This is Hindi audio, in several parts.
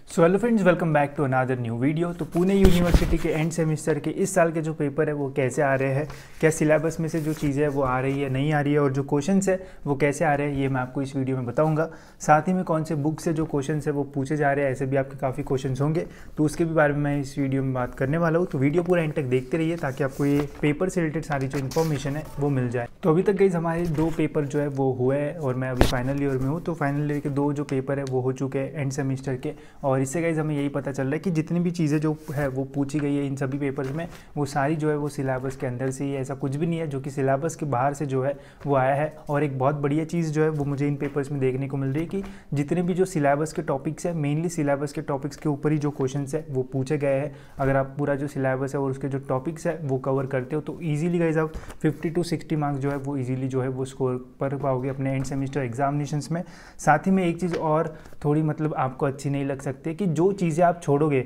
So hello friends, welcome back to another new video. तो पुणे यूनिवर्सिटी के एंड सेमेस्टर के इस साल के जो पेपर है वो कैसे आ रहे हैं, क्या सिलेबस में से जो चीज़ें हैं वो आ रही है नहीं आ रही है, और जो क्वेश्चंस है वो कैसे आ रहे हैं, ये मैं आपको इस वीडियो में बताऊंगा। साथ ही में कौन से बुक से जो क्वेश्चंस है वो पूछे जा रहे हैं, ऐसे भी आपके काफ़ी क्वेश्चंस होंगे, तो उसके भी बारे में मैं इस वीडियो में बात करने वाला हूँ। तो वीडियो पूरा एंड तक देखते रहिए ताकि आपको ये पेपर से रिलेटेड सारी जो इन्फॉर्मेशन है वो मिल जाए। तो अभी तक गाइस हमारे 2 पेपर जो है वो हुए हैं और मैं अभी फाइनल ईयर में हूँ। तो फाइनल ईयर के 2 जो पेपर है वो हो चुके हैं एंड सेमेस्टर के, और इससे गाइस हमें यही पता चल रहा है कि जितनी भी चीज़ें जो है वो पूछी गई है इन सभी पेपर्स में, वो सारी जो है वो सिलेबस के अंदर से ही है। ऐसा कुछ भी नहीं है जो कि सिलेबस के बाहर से जो है वो आया है। और एक बहुत बढ़िया चीज़ जो है वो मुझे इन पेपर्स में देखने को मिल रही है कि जितने भी जो सिलेबस के टॉपिक्स है, मेनली सिलेबस के टॉपिक्स के ऊपर ही जो क्वेश्चन है वो पूछे गए हैं। अगर आप पूरा जो सिलेबस है और उसके जो टॉपिक्स है वो कवर करते हो तो ईजिली गाइस आप 50 to 60 मार्क्स जो है वो ईजिली जो है वो स्कोर कर पाओगे अपने एंड सेमेस्टर एग्जामिनेशंस में। साथ ही में एक चीज़ और थोड़ी मतलब आपको अच्छी नहीं लग सकती कि जो चीज़ें आप छोड़ोगे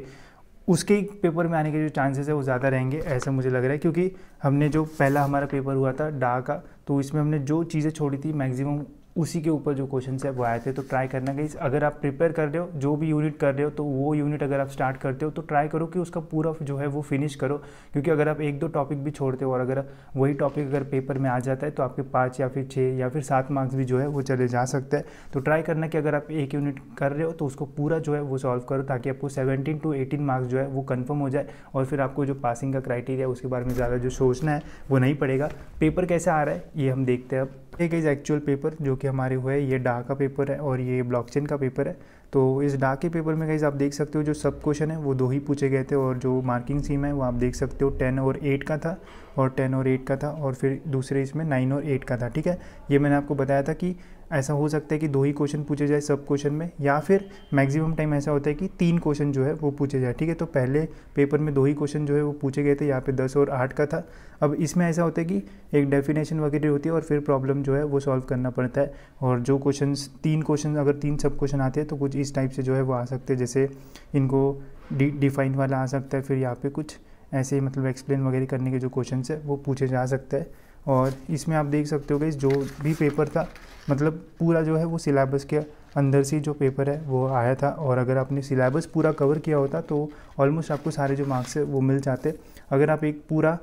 उसके पेपर में आने के जो चांसेस है वो ज़्यादा रहेंगे, ऐसा मुझे लग रहा है। क्योंकि हमने जो पहला हमारा पेपर हुआ था डा का, तो इसमें हमने जो चीज़ें छोड़ी थी मैक्सिमम उसी के ऊपर जो क्वेश्चन है वो आए थे। तो ट्राई करना गाइस, अगर आप प्रिपेयर कर रहे हो, जो भी यूनिट कर रहे हो, तो वो यूनिट अगर आप स्टार्ट करते हो तो ट्राई करो कि उसका पूरा जो है वो फिनिश करो। क्योंकि अगर आप 1-2 टॉपिक भी छोड़ते हो और अगर वही टॉपिक अगर पेपर में आ जाता है तो आपके 5 या फिर 6 या फिर 7 मार्क्स भी जो है वो चले जा सकते हैं। तो ट्राई करना कि अगर आप एक यूनिट कर रहे हो तो उसको पूरा जो है वो सॉल्व करो, ताकि आपको 17 to 18 मार्क्स जो है वो कन्फर्म हो जाए, और फिर आपको जो पासिंग का क्राइटेरिया उसके बारे में ज़्यादा जो सोचना है वो नहीं पड़ेगा। पेपर कैसे आ रहा है ये हम देखते हैं अब। एक एक्चुअल पेपर जो कि हमारे हुए, ये डा का पेपर है और ये ब्लॉकचेन का पेपर है। तो इस डा के पेपर में गाइस आप देख सकते हो जो सब क्वेश्चन है वो 2 ही पूछे गए थे, और जो मार्किंग सीम है वो आप देख सकते हो 10 और 8 का था, और 10 और 8 का था, और फिर दूसरे इसमें 9 और 8 का था। ठीक है, ये मैंने आपको बताया था कि ऐसा हो सकता है कि 2 ही क्वेश्चन पूछे जाए सब क्वेश्चन में, या फिर मैक्सिमम टाइम ऐसा होता है कि 3 क्वेश्चन जो है वो पूछे जाए। ठीक है, तो पहले पेपर में 2 ही क्वेश्चन जो है वो पूछे गए थे, यहाँ पे 10 और 8 का था। अब इसमें ऐसा होता है कि एक डेफिनेशन वगैरह होती है और फिर प्रॉब्लम जो है वो सॉल्व करना पड़ता है। और जो क्वेश्चन 3 क्वेश्चन, अगर 3 सब क्वेश्चन आते हैं तो कुछ इस टाइप से जो है वो आ सकते हैं, जैसे इनको डिफाइन वाला आ सकता है, फिर यहाँ पे कुछ ऐसे मतलब एक्सप्लेन वगैरह करने के जो क्वेश्चन है वो पूछे जा सकते हैं। और इसमें आप देख सकते हो कि जो भी पेपर था मतलब पूरा जो है वो सिलेबस के अंदर से जो पेपर है वो आया था, और अगर आपने सिलेबस पूरा कवर किया होता तो ऑलमोस्ट आपको सारे जो मार्क्स है वो मिल जाते। अगर आप एक पूरा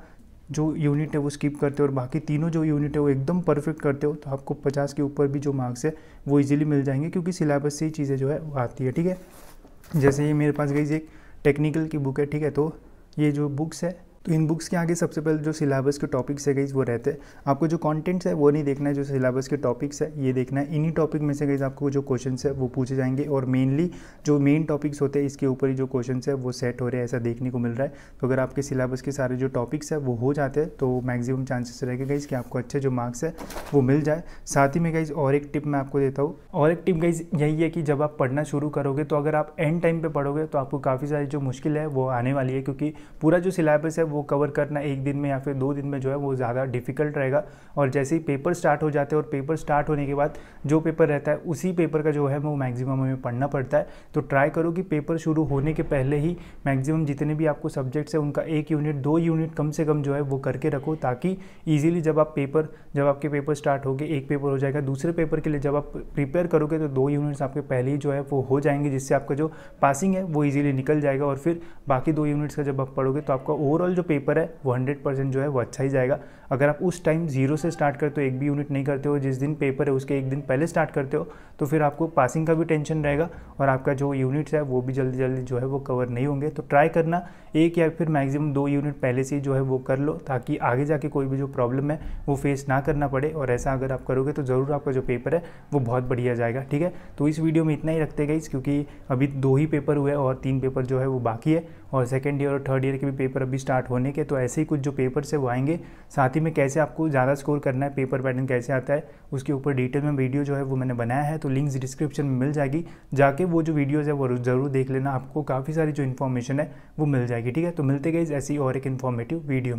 जो यूनिट है वो स्किप करते हो और बाकी तीनों जो यूनिट है वो एकदम परफेक्ट करते हो तो आपको 50 के ऊपर भी जो मार्क्स है वो इजीली मिल जाएंगे, क्योंकि सिलेबस से ही चीज़ें जो है वो आती है। ठीक है, जैसे ये मेरे पास गई एक टेक्निकल की बुक है। ठीक है, तो ये जो बुक्स है, तो इन बुक्स के आगे सबसे पहले जो सिलेबस के टॉपिक्स है गाइस वो रहते हैं। आपको जो कंटेंट्स है वो नहीं देखना है, जो सिलेबस के टॉपिक्स है ये देखना है। इन्हीं टॉपिक में से गाइस आपको जो क्वेश्चंस है वो पूछे जाएंगे, और मेनली जो मेन टॉपिक्स होते हैं इसके ऊपर ही जो क्वेश्चंस है वो सेट हो रहे हैं, ऐसा देखने को मिल रहा है। तो अगर आपके सिलेबस के सारे जो टॉपिक्स है वो हो जाते हैं तो मैक्सिमम चांसेस रहेगा गाइस कि आपको अच्छे जो मार्क्स है वो मिल जाए। साथ ही में गाइस और एक टिप मैं आपको देता हूँ, और एक टिप गाइस यही है कि जब आप पढ़ना शुरू करोगे तो अगर आप एंड टाइम पे पढ़ोगे तो आपको काफ़ी सारी जो मुश्किल है वो आने वाली है, क्योंकि पूरा जो सिलेबस है वो कवर करना 1 दिन में या फिर 2 दिन में जो है वो ज़्यादा डिफिकल्ट रहेगा। और जैसे ही पेपर स्टार्ट हो जाते हैं और पेपर स्टार्ट होने के बाद जो पेपर रहता है उसी पेपर का जो है वो मैक्सिमम हमें पढ़ना पड़ता है। तो ट्राई करो कि पेपर शुरू होने के पहले ही मैक्सिमम जितने भी आपको सब्जेक्ट्स है उनका 1 यूनिट 2 यूनिट कम से कम जो है वो करके रखो, ताकि ईजिली जब आपके पेपर स्टार्ट होंगे, एक पेपर हो जाएगा, दूसरे पेपर के लिए जब आप प्रिपेयर करोगे तो 2 यूनिट्स आपके पहले ही जो है वो हो जाएंगे, जिससे आपका जो पासिंग है वो ईजिली निकल जाएगा। और फिर बाकी 2 यूनिट्स का जब आप पढ़ोगे तो आपका ओवरऑल जो पेपर है वो 100% जो है वो अच्छा ही जाएगा। अगर आप उस टाइम 0 से स्टार्ट करते हो, एक भी यूनिट नहीं करते हो, जिस दिन पेपर है उसके 1 दिन पहले स्टार्ट करते हो, तो फिर आपको पासिंग का भी टेंशन रहेगा और आपका जो यूनिट्स है वो भी जल्दी जल्दी जो है वो कवर नहीं होंगे। तो ट्राई करना 1 या फिर मैक्सिमम 2 यूनिट पहले से ही जो है वो कर लो, ताकि आगे जाके कोई भी जो प्रॉब्लम है वो फेस ना करना पड़े। और ऐसा अगर आप करोगे तो ज़रूर आपका जो पेपर है वो बहुत बढ़िया जाएगा। ठीक है, तो इस वीडियो में इतना ही रखते गाइस, क्योंकि अभी 2 ही पेपर हुए और 3 पेपर जो है वो बाकी है, और सेकेंड ईयर और थर्ड ईयर के भी पेपर अभी स्टार्ट होने के। तो ऐसे ही कुछ जो पेपर्स है वो आएंगे। साथ ही में कैसे आपको ज़्यादा स्कोर करना है, पेपर पैटर्न कैसे आता है, उसके ऊपर डिटेल में वीडियो जो है वो मैंने बनाया है, तो लिंक्स डिस्क्रिप्शन में मिल जाएगी, जाके वो जो वीडियोज़ है वो ज़रूर देख लेना, आपको काफ़ी सारी जो इन्फॉर्मेशन है वो मिल जाएगी। ठीक है, तो मिलते गए ऐसी और एक इन्फॉर्मेटिव वीडियो में।